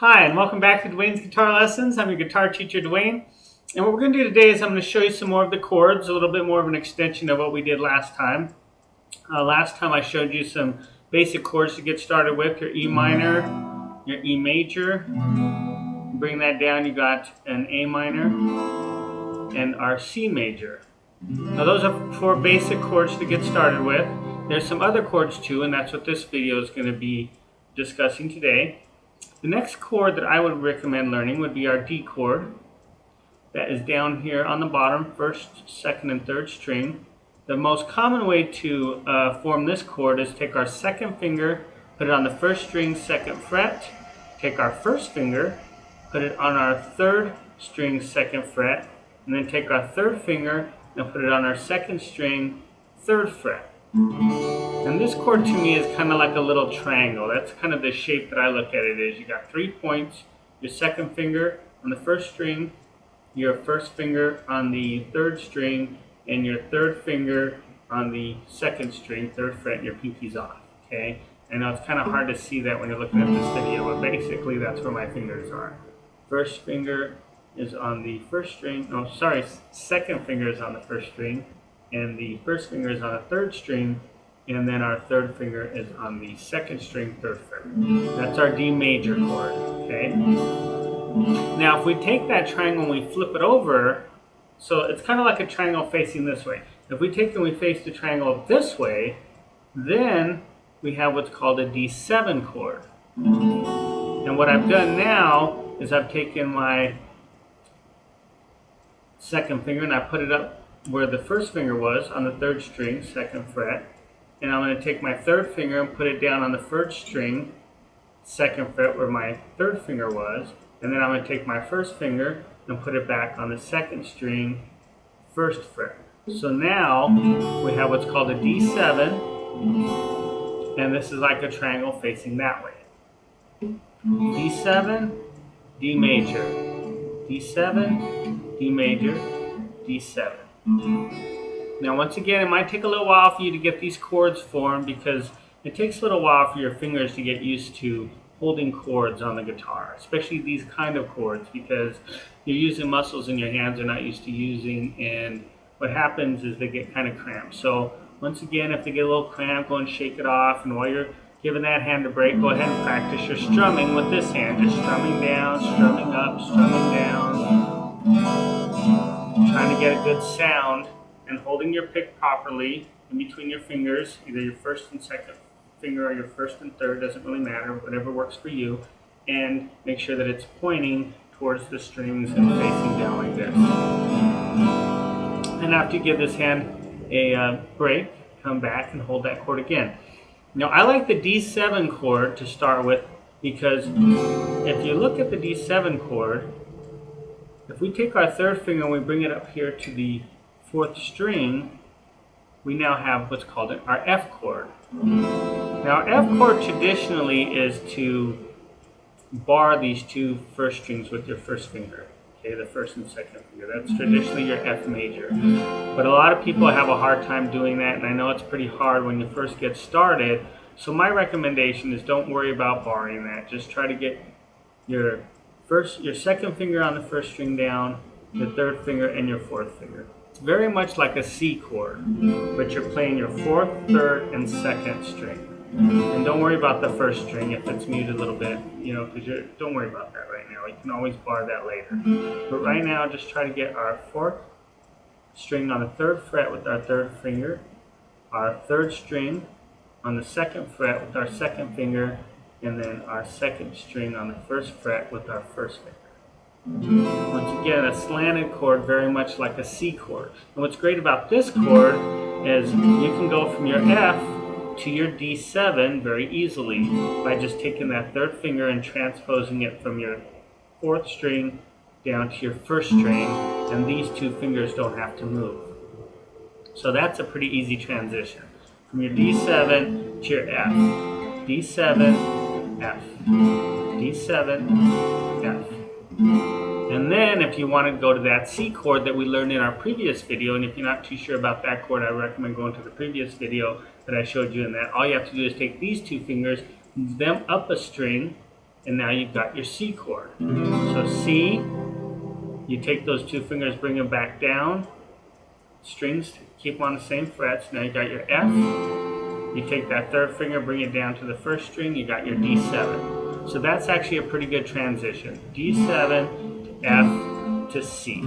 Hi, and welcome back to Dwayne's Guitar Lessons. I'm your guitar teacher, Dwayne. And what we're going to do today is I'm going to show you some more of the chords, a little bit more of an extension of what we did last time. Last time I showed you some basic chords to get started with, your E minor, your E major. Bring that down, you got an A minor, and our C major. Now those are 4 basic chords to get started with. There's some other chords too, and that's what this video is going to be discussing today. The next chord that I would recommend learning would be our D chord. That is down here on the bottom, first, second, and third string. The most common way to form this chord is take our second finger, put it on the first string, second fret. Take our first finger, put it on our third string, second fret, and then take our third finger and put it on our second string, third fret. And this chord to me is kind of like a little triangle. That's kind of the shape that I look at it is. You got 3 points, your second finger on the first string, your first finger on the third string, and your third finger on the second string, third fret, and your pinky's off. Okay? I know it's kind of hard to see that when you're looking at this video, but basically that's where my fingers are. First finger is on the first string. Oh, sorry, second finger is on the first string, and the first finger is on the third string, and then our third finger is on the second string, third fret. That's our D major chord, okay? Now if we take that triangle and we flip it over, so it's kind of like a triangle facing this way. If we take and we face the triangle this way, then we have what's called a D7 chord. And what I've done now is I've taken my second finger and I put it up where the first finger was on the third string, second fret, and I'm going to take my third finger and put it down on the first string, second fret, where my third finger was, and then I'm going to take my first finger and put it back on the second string, first fret. So now we have what's called a D7, and this is like a triangle facing that way. D7, D major, D7, D major, D7. Now once again, it might take a little while for you to get these chords formed because it takes a little while for your fingers to get used to holding chords on the guitar, especially these kind of chords, because you're using muscles in your hands you're not used to using, and what happens is they get kind of cramped. So once again, if they get a little cramped, go and shake it off, and while you're giving that hand a break, go ahead and practice your strumming with this hand, just strumming down, strumming up, strumming down. Trying to get a good sound and holding your pick properly in between your fingers, either your first and second finger or your first and third, doesn't really matter, whatever works for you, and make sure that it's pointing towards the strings and facing down like this. And after you give this hand a break, come back and hold that chord again. Now I like the D7 chord to start with because if you look at the D7 chord, if we take our third finger and we bring it up here to the fourth string, we now have what's called our F chord. Now our F chord traditionally is to bar these 2 first strings with your first finger. Okay, the first and second finger. That's traditionally your F major. But a lot of people have a hard time doing that, and I know it's pretty hard when you first get started. So my recommendation is don't worry about barring that. Just try to get your second finger on the first string down, your third finger, and your fourth finger. It's very much like a C chord, but you're playing your fourth, third, and second string. And don't worry about the first string if it's muted a little bit, because don't worry about that right now. You can always bar that later. But right now, just try to get our fourth string on the third fret with our third finger, our third string on the second fret with our second finger, and then our second string on the first fret with our first finger. Once again, a slanted chord, very much like a C chord. And what's great about this chord is you can go from your F to your D7 very easily by just taking that third finger and transposing it from your fourth string down to your first string, and these 2 fingers don't have to move. So that's a pretty easy transition. From your D7 to your F. D7, F. D7, F. And then if you want to go to that C chord that we learned in our previous video, and if you're not too sure about that chord, I recommend going to the previous video that I showed you in that. All you have to do is take these 2 fingers, move them up a string, and now you've got your C chord. So C, you take those two fingers, bring them back down, strings, keep them on the same frets. Now you got your F, you take that third finger, bring it down to the first string, you got your D7. So that's actually a pretty good transition. D7, F to C.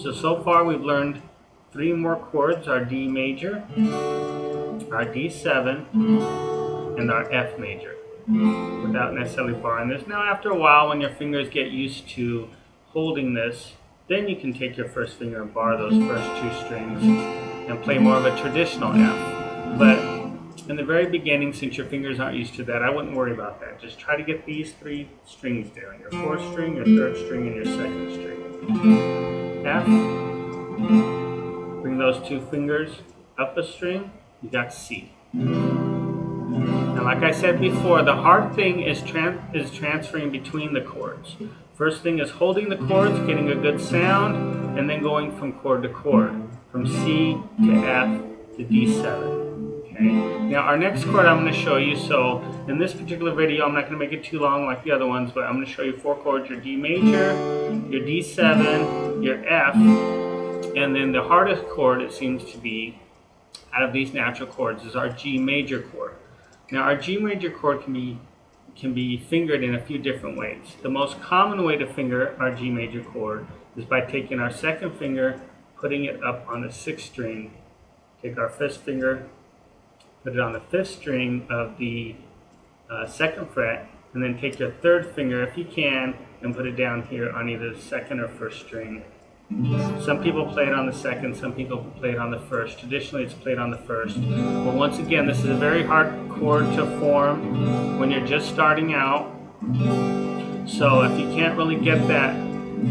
So far we've learned 3 more chords, our D major, our D7, and our F major, without necessarily barring this. Now after a while, when your fingers get used to holding this, then you can take your first finger and bar those first 2 strings and play more of a traditional F. But in the very beginning, since your fingers aren't used to that, I wouldn't worry about that. Just try to get these 3 strings down, your 4th string, your 3rd string, and your 2nd string. F, bring those 2 fingers up a string, you got C. Now like I said before, the hard thing is transferring between the chords. First thing is holding the chords, getting a good sound, and then going from chord to chord, from C to F to D7. Okay. Now our next chord I'm going to show you, so in this particular video I'm not going to make it too long like the other ones, but I'm going to show you 4 chords, your D major, your D7, your F, and then the hardest chord, it seems to be, out of these natural chords, is our G major chord. Now our G major chord can be fingered in a few different ways. The most common way to finger our G major chord is by taking our 2nd finger, putting it up on the 6th string, take our 5th finger, put it on the 5th string of the 2nd fret, and then take your 3rd finger, if you can, and put it down here on either the 2nd or 1st string. Some people play it on the 2nd, some people play it on the 1st. Traditionally it's played on the 1st. But once again, this is a very hard chord to form when you're just starting out. So if you can't really get that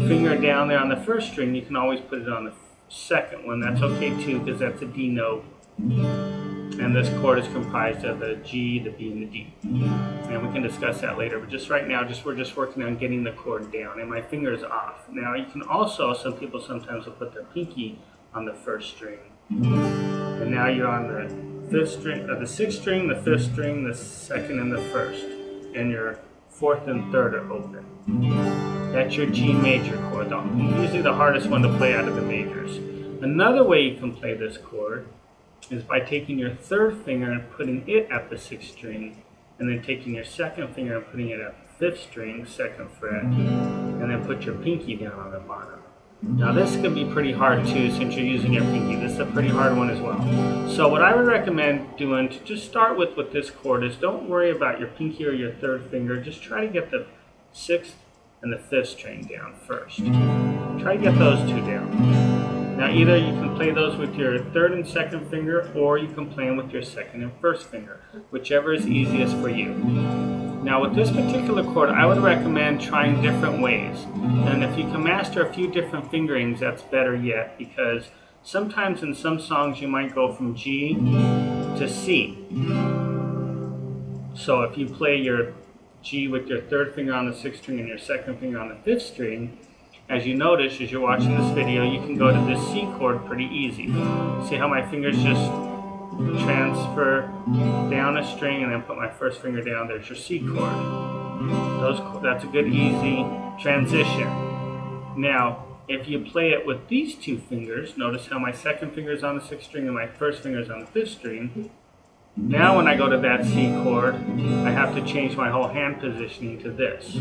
finger down there on the 1st string, you can always put it on the 2nd one. That's okay too, because that's a D note. And this chord is comprised of the G, the B, and the D. And we can discuss that later, but just right now, we're just working on getting the chord down, and my finger's off. Now you can also, some people sometimes will put their pinky on the 1st string. And now you're on the 5th string, the 6th string, the 5th string, the 2nd, and the 1st. And your 4th and 3rd are open. That's your G major chord, usually the hardest one to play out of the majors. Another way you can play this chord is by taking your 3rd finger and putting it at the 6th string, and then taking your 2nd finger and putting it at the 5th string, 2nd fret, and then put your pinky down on the bottom. Now this can be pretty hard too, since you're using your pinky. This is a pretty hard one as well. So what I would recommend doing to just start with this chord is don't worry about your pinky or your 3rd finger. Just try to get the 6th and the 5th string down first. Try to get those 2 down. Now either you can play those with your 3rd and 2nd finger, or you can play them with your 2nd and 1st finger, whichever is easiest for you. Now with this particular chord, I would recommend trying different ways. And if you can master a few different fingerings, that's better yet, because sometimes in some songs you might go from G to C. So if you play your G with your 3rd finger on the 6th string and your 2nd finger on the 5th string, as you notice, as you're watching this video, you can go to this C chord pretty easy. See how my fingers just transfer down a string and then put my 1st finger down. There's your C chord. That's a good easy transition. Now, if you play it with these 2 fingers, notice how my 2nd finger is on the 6th string and my 1st finger is on the 5th string. Now when I go to that C chord, I have to change my whole hand positioning to this.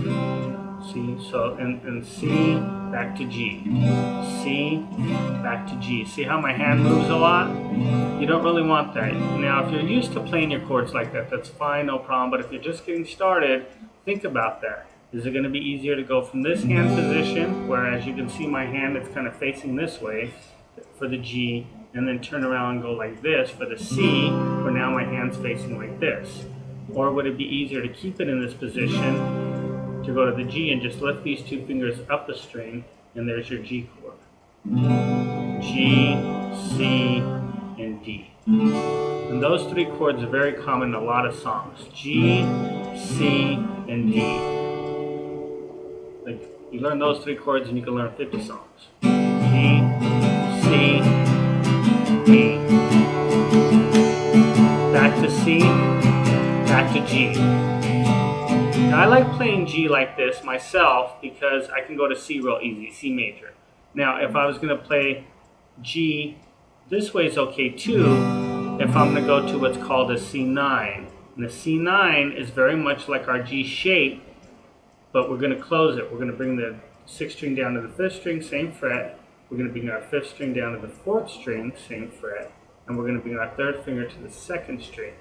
See, so and C, back to G. C, back to G. See how my hand moves a lot? You don't really want that. Now if you're used to playing your chords like that, that's fine, no problem. But if you're just getting started, think about that. Is it going to be easier to go from this hand position, where as you can see my hand, it's kind of facing this way for the G, and then turn around and go like this for the C, where now my hand's facing like this? Or would it be easier to keep it in this position, to go to the G and just lift these 2 fingers up the string, and there's your G chord. G, C, and D. And those 3 chords are very common in a lot of songs. G, C, and D. Like, you learn those 3 chords and you can learn 50 songs. G, C, D. Back to C, back to G. Now I like playing G like this myself because I can go to C real easy, C major. Now if I was going to play G this way is okay too if I'm going to go to what's called a C9. And the C9 is very much like our G shape, but we're going to close it. We're going to bring the 6th string down to the 5th string, same fret. We're going to bring our 5th string down to the 4th string, same fret. And we're going to bring our 3rd finger to the 2nd string,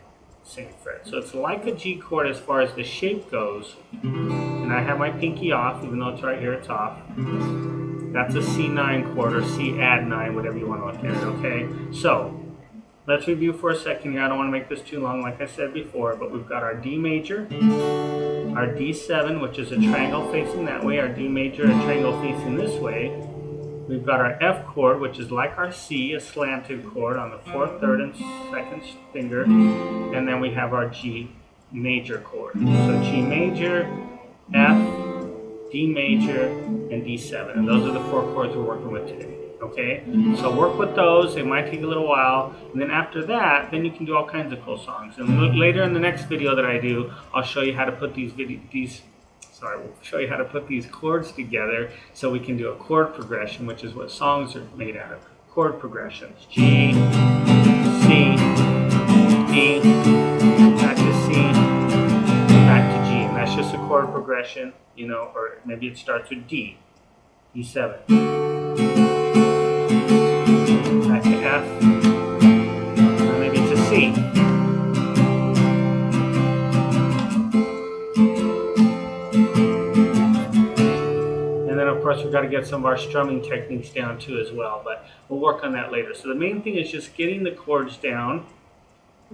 same fret. So it's like a G chord as far as the shape goes. And I have my pinky off, even though it's right here, it's off. That's a C9 chord, or C add 9, whatever you want to look at it, okay? So, let's review for a second here. I don't want to make this too long, like I said before, but we've got our D major, our D7, which is a triangle facing that way, our D major, a triangle facing this way. We've got our F chord, which is like our C, a slanted chord on the 4th, 3rd, and 2nd finger. And then we have our G major chord. So G major, F, D major, and D7. And those are the 4 chords we're working with today. Okay? So work with those. They might take a little while. And then after that, then you can do all kinds of cool songs. And later in the next video that I do, I'll show you how to put we'll show you how to put these chords together so we can do a chord progression, which is what songs are made out of. Chord progressions. G, C, D, back to C, back to G. And that's just a chord progression, you know, or maybe it starts with D, D7. Back to F, or maybe it's a C. Of course, we've got to get some of our strumming techniques down too as well, but we'll work on that later. So the main thing is just getting the chords down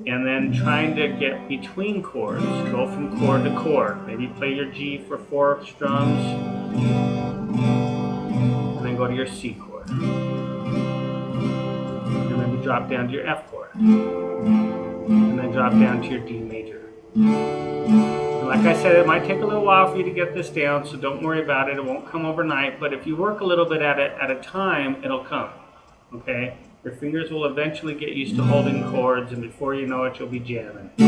and then trying to get between chords. Go from chord to chord. Maybe play your G for 4 strums and then go to your C chord. And maybe drop down to your F chord. And then drop down to your D major. Like I said, it might take a little while for you to get this down, so don't worry about it. It won't come overnight, but if you work a little bit at it at a time, it'll come, okay? Your fingers will eventually get used to holding chords, and before you know it, you'll be jamming. You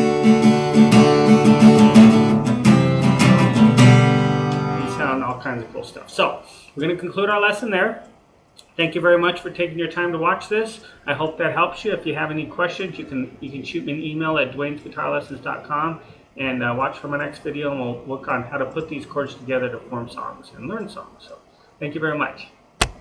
sound all kinds of cool stuff. So, we're going to conclude our lesson there. Thank you very much for taking your time to watch this. I hope that helps you. If you have any questions, you can shoot me an email at dwaynesguitarlessons.com. And watch for my next video, and we'll work on how to put these chords together to form songs and learn songs. So, thank you very much.